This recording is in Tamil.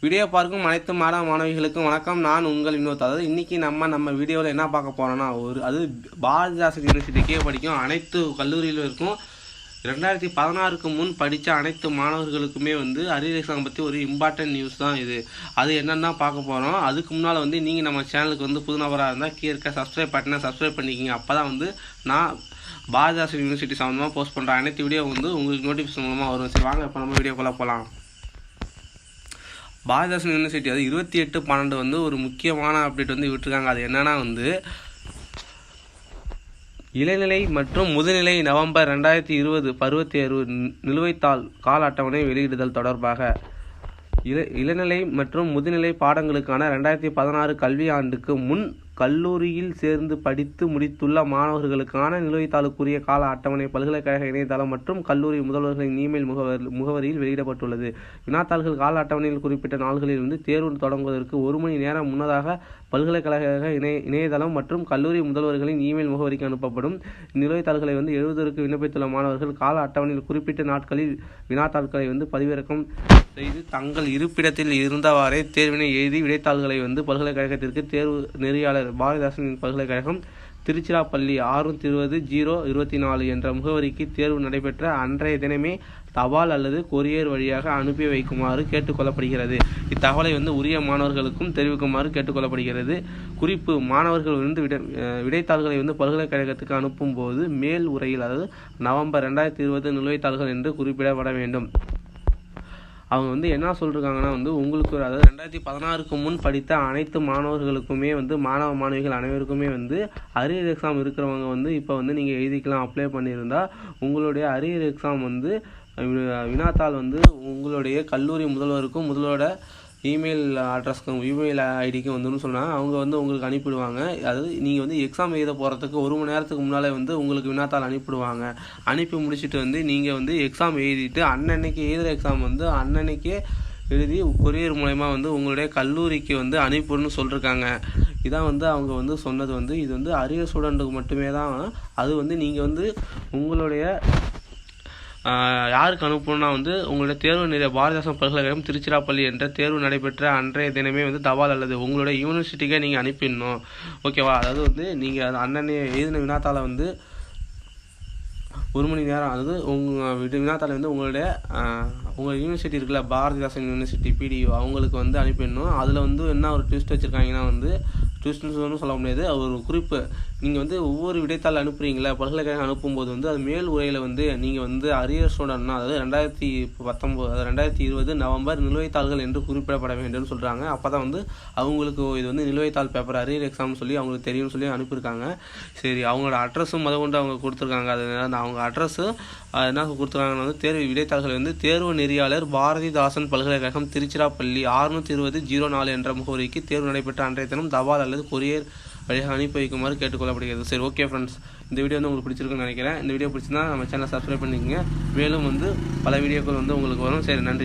வீடியோ பார்க்கும் அனைத்து மாணவிகளுக்கும் வணக்கம். நான் உங்கள் வினோத். அதாவது இன்றைக்கி நம்ம வீடியோவில் என்ன பார்க்க போகிறோன்னா, அது பாரதிதாசன் யூனிவர்சிட்டிக்கே படிக்கும் அனைத்து கல்லூரியிலும் இருக்கும் 2016க்கு முன் படித்த அனைத்து மாணவர்களுக்குமே அரியர் எக்ஸாம் பற்றி ஒரு இம்பார்ட்டன்ட் நியூஸ் தான் இது. அது என்னென்னு தான் பார்க்க போகிறோம். அதுக்கு முன்னால் நீங்கள் நம்ம சேனலுக்கு புது நபராக இருந்தால் கீழே இருக்க சப்ஸ்கிரைப் பட்டனை சப்ஸ்கிரைப் பண்ணிக்கிங்க. அப்போ தான் நான் பாரதிதாசன் யூனிவர்சிட்டி சம்மந்தமாக போஸ்ட் பண்ணுற அனைத்து வீடியோ உங்களுக்கு நோட்டிஃபிகேஷன் மூலமாக வரும். சரி வாங்க இப்போ நம்ம வீடியோக்குள்ளே போகலாம். பாரதிதாசன் யூனிவர்சிட்டி அது 28/12 ஒரு முக்கியமான அப்டேட் விட்டுருக்காங்க. அது என்னன்னா இளநிலை மற்றும் முதுநிலை நவம்பர் 2020 பருவத் தேர்வு நிலுவைத்தாள் கால அட்டவணை வெளியிடுதல் தொடர்பாக இளநிலை மற்றும் முதுநிலை பாடங்களுக்கான 2016 கல்வி ஆண்டுக்கு முன் கல்லூரியில் சேர்ந்து படித்து முடித்துள்ள மாணவர்களுக்கான நிலுவைத்தாளுக்குரிய கால அட்டவணை பல்கலைக்கழக இணையதளம் மற்றும் கல்லூரி முதல்வர்களின் இமெயில் முகவரியில் வெளியிடப்பட்டுள்ளது. வினாத்தாள்கள் கால அட்டவணையில் குறிப்பிட்ட நாள்களில் தேர்வு தொடங்குவதற்கு 1 மணி நேரம் முன்னதாக பல்கலைக்கழக இணையதளம் மற்றும் கல்லூரி முதல்வர்களின் இமெயில் முகவரிக்கு அனுப்பப்படும். நிலுவைத்தாள்களை எழுதுவதற்கு விண்ணப்பித்துள்ள மாணவர்கள் கால அட்டவணையில் குறிப்பிட்ட நாட்களில் வினாத்தாள்களை பதிவிறக்கம் செய்து தங்கள் இருப்பிடத்தில் இருந்தவாறே தேர்வினை எழுதி விடைத்தாள்களை பல்கலைக்கழகத்திற்கு தேர்வு நெறியாளர் பாரதிதாசன் பல்கலைக்கழகம் திருச்சிராப்பள்ளி 620-024 என்ற முகவரிக்கு தேர்வு நடைபெற்ற அன்றைய தினமே தபால் அல்லது கொரியர் வழியாக அனுப்பி வைக்குமாறு கேட்டுக்கொள்ளப்படுகிறது. இத்தகவலை உரிய மாணவர்களுக்கும் தெரிவிக்குமாறு கேட்டுக்கொள்ளப்படுகிறது. குறிப்பு: மாணவர்கள் விடைத்தாள்களை பல்கலைக்கழகத்துக்கு அனுப்பும் போது மேல் உரையில் அதாவது நவம்பர் 2020 நிலுவைத்தாள்கள் என்று குறிப்பிடப்பட வேண்டும். அவங்க என்ன சொல்லியிருக்காங்கன்னா உங்களுக்கு அதாவது 2016க்கு முன் படித்த அனைத்து மாணவர்களுக்குமே மாணவிகள் அனைவருக்குமே அரியர் எக்ஸாம் இருக்கிறவங்க இப்போ நீங்கள் எழுதிக்கலாம். அப்ளை பண்ணியிருந்தா உங்களுடைய அரியர் எக்ஸாம் வினாத்தாள் உங்களுடைய கல்லூரி முதல்வருக்கும் முதல்வரோட இமெயில் அட்ரஸ்க்கும் இமெயில் ஐடிக்கும் சொன்னாங்க. அவங்க உங்களுக்கு அனுப்பிடுவாங்க. அதாவது நீங்கள் எக்ஸாம் எழுத போகிறதுக்கு 1 மணி நேரத்துக்கு முன்னாலே உங்களுக்கு வினாத்தாள் அனுப்பிடுவாங்க. அனுப்பி முடிச்சுட்டு நீங்கள் எக்ஸாம் எழுதிட்டு அன்னன்னைக்கு எழுதுகிற எக்ஸாம் அன்னன்னைக்கே எழுதி கொரியர் மூலமா உங்களுடைய கல்லூரிக்கு அனுப்பிடணும்னு சொல்லியிருக்காங்க. இதான் அவங்க சொன்னது இது அரியர் ஸ்டூடெண்ட்டுக்கு மட்டுமே தான். அது நீங்கள் உங்களுடைய யாருக்கு அனுப்பணும்னா உங்களுடைய தேர்வு நிறைய பாரதிதாசன் பல்கலைக்கழகம் திருச்சிராப்பள்ளி என்ற தேர்வு நடைபெற்ற அன்றைய தினமே தபால் அல்லது உங்களுடைய யூனிவர்சிட்டிக்கே நீங்கள் அனுப்பிடணும். ஓகேவா? அதாவது நீங்கள் அன்னன்னைய எழுதின வினாத்தாளை 1 மணி நேரம் அதாவது உங்கள் வினாத்தாளை உங்களுடைய உங்கள் யூனிவர்சிட்டி இருக்குல்ல, பாரதிதாசன் யூனிவர்சிட்டி பிடிஓ அவங்களுக்கு அனுப்பிடணும். அதில் என்ன ஒரு ட்விஸ்ட் வச்சுருக்காங்கன்னா ட்விஸ்ட்னு சொல்ல முடியாது, ஒரு குறிப்பு. நீங்கள் ஒவ்வொரு விடைத்தாள் அனுப்புறீங்களா பல்கலைக்கழகம் அனுப்பும்போது அது மேல் உரையில் நீங்கள் அரியர் ஸ்டூடெண்ட்னா அதாவது 2020 நவம்பர் நிலுவைத்தாள்கள் என்று குறிப்பிடப்பட வேண்டும்னு சொல்கிறாங்க. அப்போ தான் அவங்களுக்கு இது நிலுவைத்தாள் பேப்பர் அரியர் எக்ஸாம்னு சொல்லி அவங்களுக்கு தெரியும்னு சொல்லி அனுப்பியிருக்காங்க. சரி, அவங்களோட அட்ரஸும் கொண்டு அவங்க கொடுத்துருக்காங்க. அது அவங்க அட்ரஸு என்ன கொடுத்துருக்காங்கன்னா தேர்வு விடைத்தாள்கள் தேர்வு நெறியாளர் பாரதிதாசன் பல்கலைக்கழகம் திருச்சிராப்பள்ளி 620-024 என்ற முகவரிக்கு தேர்வு நடைபெற்ற அன்றைய தினம் தபால் அல்லது கொரியர் வழியாக அனுப்பி வைக்குமாறு கேட்டுக்கொள்ளப்படுகிறது. சரி, ஓகே ஃப்ரெண்ட்ஸ், இந்த வீடியோ உங்களுக்கு பிடிச்சிருக்குன்னு நினைக்கிறேன். இந்த வீடியோ பிடிச்சிருந்தா நம்ம சேனலை சப்ஸ்கிரைப் பண்ணிக்கங்க. மேலும் பல வீடியோக்கள் உங்களுக்கு வரும். சரி, நன்றி.